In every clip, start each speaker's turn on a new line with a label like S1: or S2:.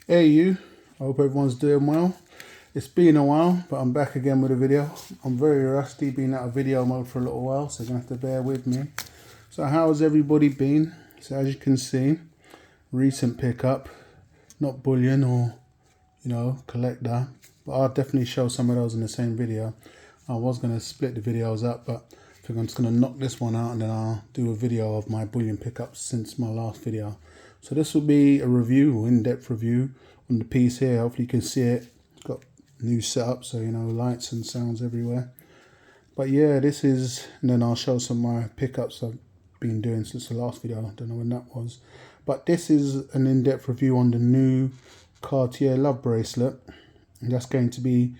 S1: Hey you, I hope everyone's doing well. It's been a while, but I'm back again with a video. I'm very rusty, been out of video mode for a little while, so you're going to have to bear with me. So how's everybody been? So as you can see, recent pickup, not bullion or, collector, but I'll definitely show some of those in the same video. I was going to split the videos up, but I think I'm just going to knock this one out and then I'll do a video of my bullion pickups since my last video. So this will be a review, in-depth review on the piece here. Hopefully you can see it. It's got new setup, so lights and sounds everywhere. But yeah, this is, and then I'll show some of my pickups I've been doing since the last video. I don't know when that was. But this is an in-depth review on the new Cartier love bracelet. And that's going to be,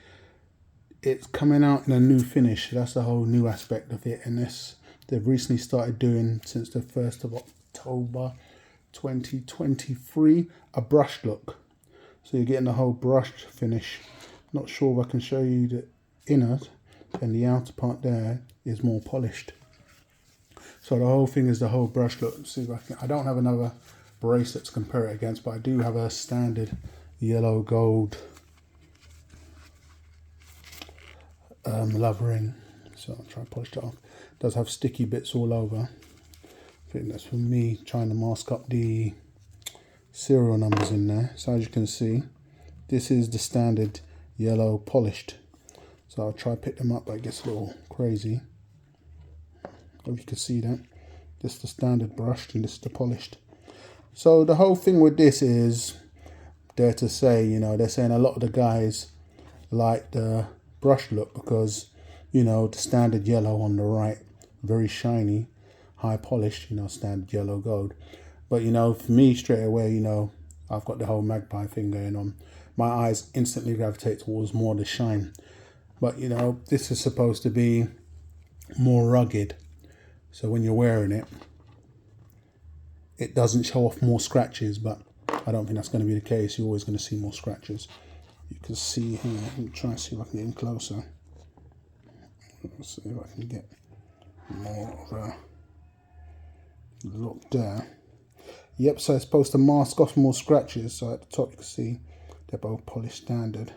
S1: it's coming out in a new finish. That's the whole new aspect of it. And this, they've recently started doing, since the 1st of October 2023, a brushed look. So you're getting the whole brushed finish. Not sure if I can show you the inner, and the outer part there is more polished. So the whole thing is the whole brush look. See if I can, I don't have another bracelet to compare it against, but I do have a standard yellow gold love ring. So I'll try to polish it off. It does have sticky bits all over. I think that's for me trying to mask up the serial numbers in there. So as you can see, this is the standard yellow polished. So I'll try to pick them up, but it gets a little crazy. Hope you can see that. This is the standard brushed and this is the polished. So the whole thing with this is, dare to say, they're saying a lot of the guys like the brush look because, the standard yellow on the right, very shiny, high polished, standard yellow gold. But, for me straight away, I've got the whole magpie thing going on. My eyes instantly gravitate towards more the shine. But, this is supposed to be more rugged. So when you're wearing it, it doesn't show off more scratches, but I don't think that's going to be the case. You're always going to see more scratches. You can see here, let me try and see if I can get in closer. Let's see if I can get more of a look there. Yep, so it's supposed to mask off more scratches. So at the top you can see they're both polished standard.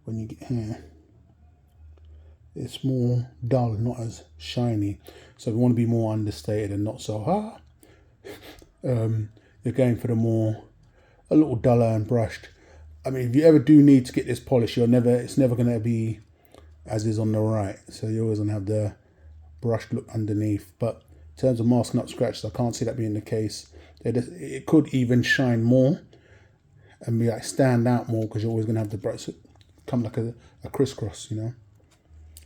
S1: When you get here, it's more dull, not as shiny. So if you want to be more understated and not so you're going for a little duller and brushed. I mean, if you ever do need to get this polish, it's never going to be as is on the right. So you're always going to have the brushed look underneath. But in terms of masking up scratches, I can't see that being the case. It could even shine more and be like stand out more because you're always going to have the brush come like a crisscross,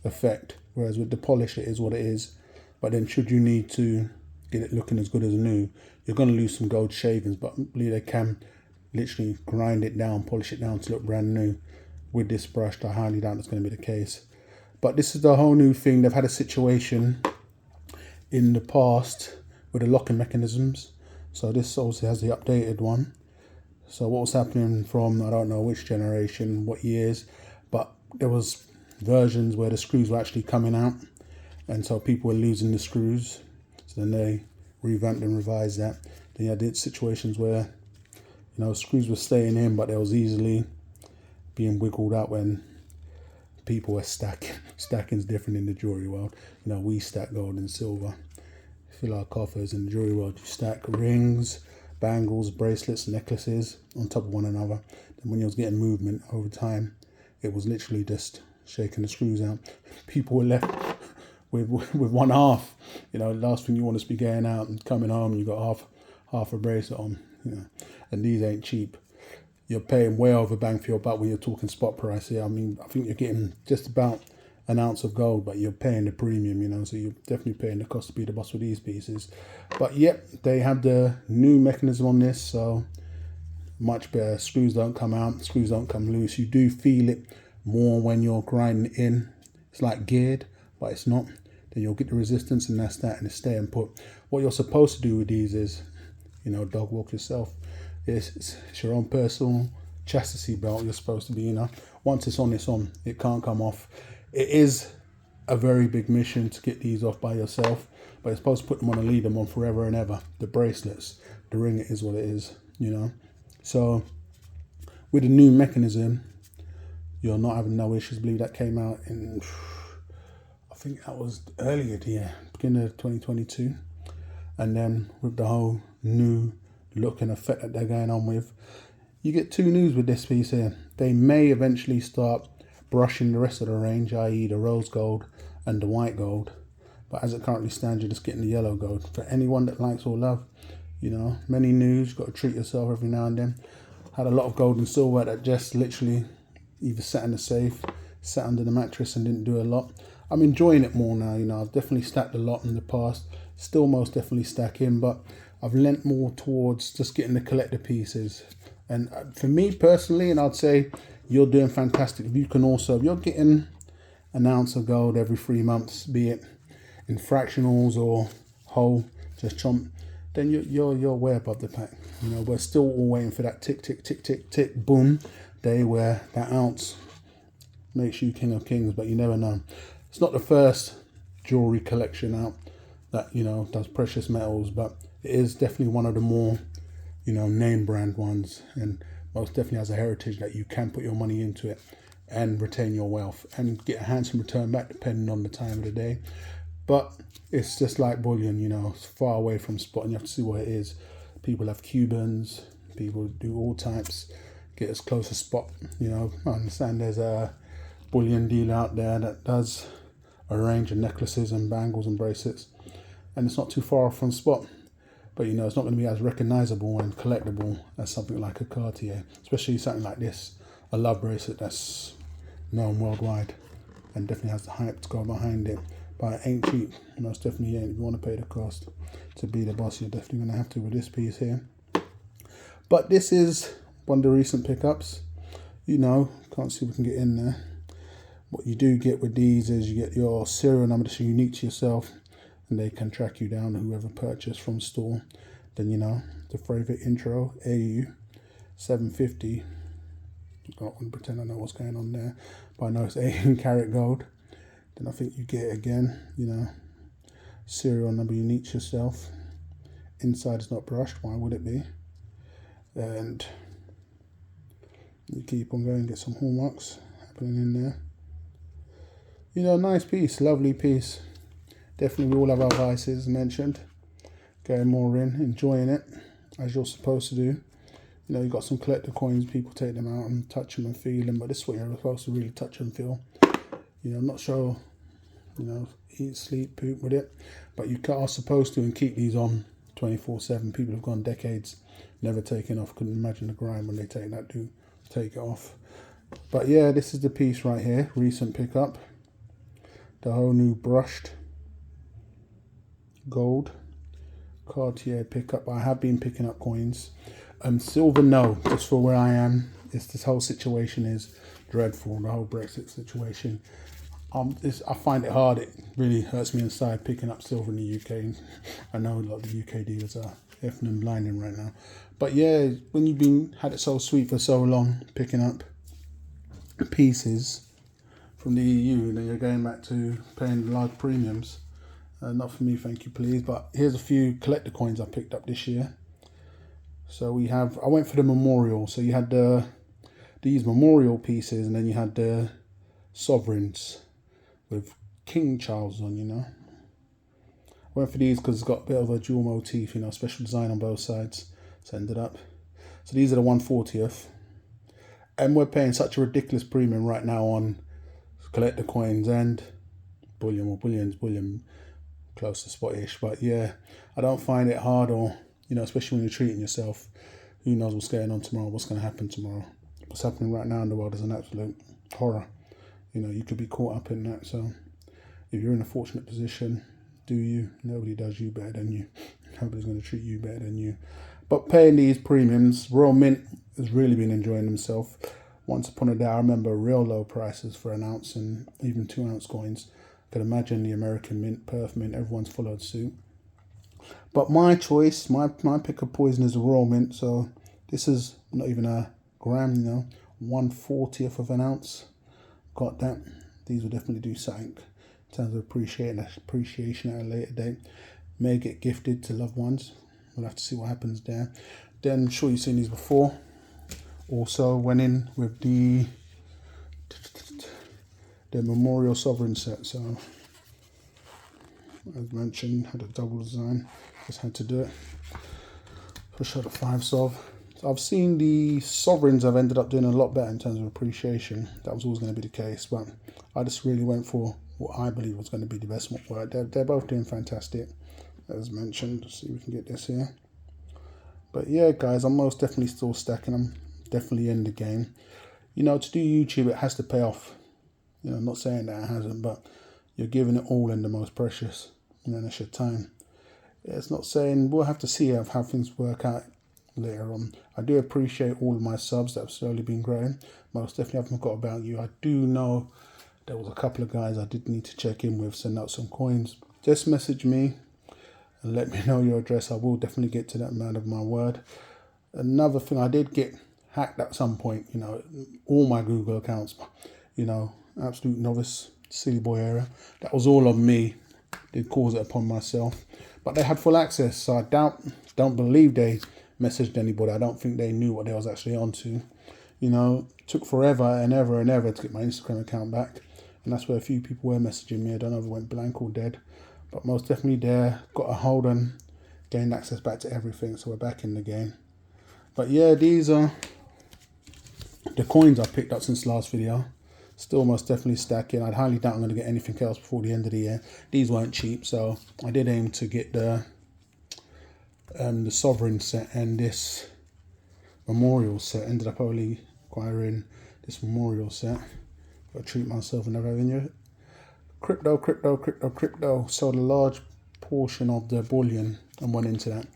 S1: effect. Whereas with the polish, it is what it is. But then should you need to get it looking as good as new, you're going to lose some gold shavings, but I believe they can literally grind it down, polish it down to look brand new. With this brush, I highly doubt it's going to be the case. But this is the whole new thing. They've had a situation in the past with the locking mechanisms. So this also has the updated one. So what was happening from, I don't know which generation, what years, but there was versions where the screws were actually coming out. And so people were losing the screws. So then they revamped and revised that. Then you had situations where, screws were staying in, but they was easily being wiggled out when people were stacking. Stacking's different in the jewelry world. We stack gold and silver. If you like coffers in the jewelry world, you stack rings, bangles, bracelets, necklaces on top of one another. And when you was getting movement over time, it was literally just shaking the screws out. People were left with one half. Last thing you want is to be going out and coming home and you got half a bracelet on. And these ain't cheap. You're paying way over bang for your buck when you're talking spot price here. I mean, I think you're getting just about an ounce of gold, but you're paying the premium, so you're definitely paying the cost to be the boss with these pieces. But yep, they have the new mechanism on this, so much better. Screws don't come out, screws don't come loose. You do feel it more when you're grinding in. It's like geared, but it's not. Then you'll get the resistance, and that's that, and it's staying put. What you're supposed to do with these is, dog walk yourself. It's your own personal chastity belt. You're supposed to be, once it's on, it's on. It can't come off. It is a very big mission to get these off by yourself, but you're supposed to put them on and leave them on forever and ever. The bracelets, the ring, it is what it is, So with a new mechanism, you're not having no issues. I believe that came out in, I think that was earlier the year, beginning of 2022. And then with the whole new look and effect that they're going on with, you get two news with this piece here. They may eventually start brushing the rest of the range, i.e. the rose gold and the white gold. But as it currently stands, you're just getting the yellow gold. For anyone that likes or love, you know, many news, you've got to treat yourself every now and then. Had a lot of gold and silver that just literally either sat in the safe, sat under the mattress and didn't do a lot. I'm enjoying it more now, you know. I've definitely stacked a lot in the past, still most definitely stacking, but I've lent more towards just getting the collector pieces. And for me personally, and I'd say you're doing fantastic. If you can also, if you're getting an ounce of gold every 3 months, be it in fractionals or whole, just chomp, then you're way above the pack. You know, we're still all waiting for that tick, tick, tick, tick, tick, boom day where that ounce makes you king of kings, but you never know. It's not the first jewelry collection out that, you know, does precious metals, but it is definitely one of the more, you know, name brand ones, and most definitely has a heritage that you can put your money into it and retain your wealth and get a handsome return back depending on the time of the day. But it's just like bullion, you know, it's far away from spot and you have to see what it is. People have Cubans, people do all types, get as close as spot. You know, I understand there's a bullion dealer out there that does a range of necklaces and bangles and bracelets, and it's not too far off from spot. But you know, it's not going to be as recognizable and collectible as something like a Cartier, especially something like this, a love bracelet that's known worldwide and definitely has the hype to go behind it. But it ain't cheap, most definitely ain't. If you want to pay the cost to be the boss, you're definitely going to have to with this piece here. But this is one of the recent pickups. You know, can't see if we can get in there. What you do get with these is you get your serial number that's unique to yourself, and they can track you down to whoever purchased from store. Then, you know, the favorite intro, AU 750. I don't want to pretend I know what's going on there, but I know it's 18 karat gold. Then I think you get again, you know, serial number unique to yourself. Inside is not brushed, why would it be? And you keep on going, get some hallmarks happening in there. You know, nice piece, lovely piece. Definitely we all have our vices mentioned. Going more in, enjoying it, as you're supposed to do. You know, you got some collector coins, people take them out and touch them and feel them, but this is what you're supposed to really touch and feel. You know, not sure, you know, eat, sleep, poop with it, but you are supposed to and keep these on 24/7. People have gone decades, never taken off. Couldn't imagine the grind when they take it off. But yeah, this is the piece right here, recent pickup. The whole new brushed gold Cartier pickup. I have been picking up coins. Silver, no, just for where I am. This whole situation is dreadful, the whole Brexit situation. I find it hard. It really hurts me inside picking up silver in the UK. I know a lot of the UK dealers are effing and blinding right now. But yeah, when you've had it so sweet for so long, picking up pieces from the EU, then you're going back to paying large premiums. Not for me, thank you, please. But here's a few collector coins I picked up this year. So I went for the memorial. So you had these memorial pieces, and then you had the sovereigns with King Charles on, you know. I went for these because it's got a bit of a dual motif, you know, special design on both sides. So ended up. So these are the 1/40th. And we're paying such a ridiculous premium right now on collector coins and bullion, or bullion, close to spot-ish. But yeah, I don't find it hard, or, you know, especially when you're treating yourself. Who knows what's going on tomorrow, what's going to happen tomorrow. What's happening right now in the world is an absolute horror. You know, you could be caught up in that. So if you're in a fortunate position, do you. Nobody does you better than you. Nobody's going to treat you better than you. But paying these premiums, Royal Mint has really been enjoying themselves. Once upon a day, I remember real low prices for an ounce and even 2 ounce coins. I could imagine the American Mint, Perth Mint, everyone's followed suit. But my choice, my pick of poison is a Royal Mint. So this is not even a gram, you know, 1/40th of an ounce. Got that. These will definitely do something in terms of appreciation at a later date. May get gifted to loved ones. We'll have to see what happens there. Then I'm sure you've seen these before. Also went in with the Memorial Sovereign set. So as mentioned, had a double design, just had to do it. Push out a 5 Sov. So I've seen the Sovereigns have ended up doing a lot better in terms of appreciation. That was always going to be the case, but I just really went for what I believe was going to be the best work. They're both doing fantastic, as mentioned. Let's see if we can get this here. But yeah, guys, I'm most definitely still stacking. I'm definitely in the game. You know, to do YouTube, it has to pay off. You know, I'm not saying that it hasn't, but you're giving it all in the most precious. You know, that's your time. It's not saying, we'll have to see how things work out later on. I do appreciate all of my subs that have slowly been growing. Most definitely haven't forgot about you. I do know there was a couple of guys I did need to check in with, send out some coins. Just message me and let me know your address. I will definitely get to that, man of my word. Another thing, I did get hacked at some point, you know, all my Google accounts, you know, absolute novice, silly boy error. That was all on me. Did cause it upon myself. But they had full access, so I don't believe they messaged anybody. I don't think they knew what they was actually onto. You know, took forever and ever to get my Instagram account back. And that's where a few people were messaging me. I don't know if it went blank or dead. But most definitely there, got a hold on, gained access back to everything. So we're back in the game. But yeah, these are the coins I picked up since the last video. Still most definitely stacking. I'd highly doubt I'm going to get anything else before the end of the year. These weren't cheap, so I did aim to get the Sovereign set and this Memorial set. Ended up only acquiring this Memorial set. Got to treat myself and never having it. Crypto. Sold a large portion of the bullion and went into that.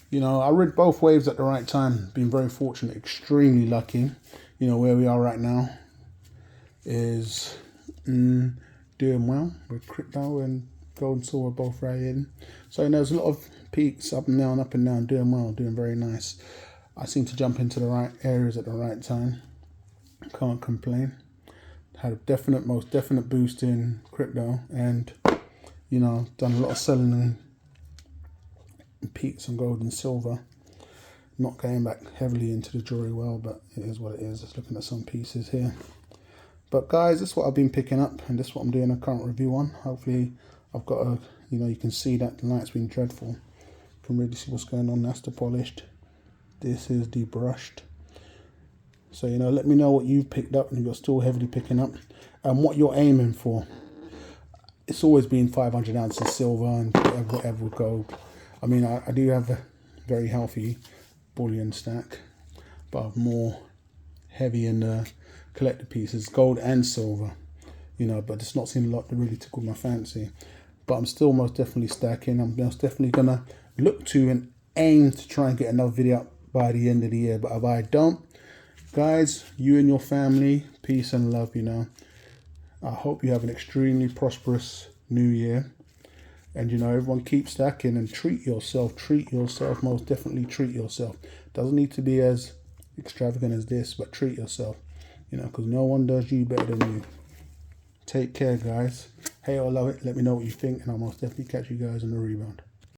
S1: You know, I read both waves at the right time. Been very fortunate, extremely lucky. You know, where we are right now is doing well with crypto and gold and silver both right in. So you know, there's a lot of peaks up and down, doing well, doing very nice. I seem to jump into the right areas at the right time. Can't complain. Had a most definite boost in crypto, and you know, done a lot of selling and peaks on gold and silver. Not going back heavily into the jewelry world, but it is what it is. Just looking at some pieces here. But guys, this is what I've been picking up, and this is what I'm doing a current review on. Hopefully I've got a, you know, you can see that the light's been dreadful. You can really see what's going on. That's the polished. This is the brushed. So, you know, let me know what you've picked up and you're still heavily picking up and what you're aiming for. It's always been 500 ounces silver and whatever gold. I mean, I do have a very healthy bullion stack, but I'm more heavy in the collector pieces, gold and silver, you know, but it's not seen a lot to really tickle my fancy. But I'm still most definitely stacking. I'm most definitely gonna look to and aim to try and get another video up by the end of the year. But if I don't, guys, you and your family, peace and love, you know. I hope you have an extremely prosperous new year. And, you know, everyone keep stacking and treat yourself, most definitely treat yourself. Doesn't need to be as extravagant as this, but treat yourself, you know, because no one does you better than you. Take care, guys. Hey, I love it. Let me know what you think, and I'll most definitely catch you guys on the rebound.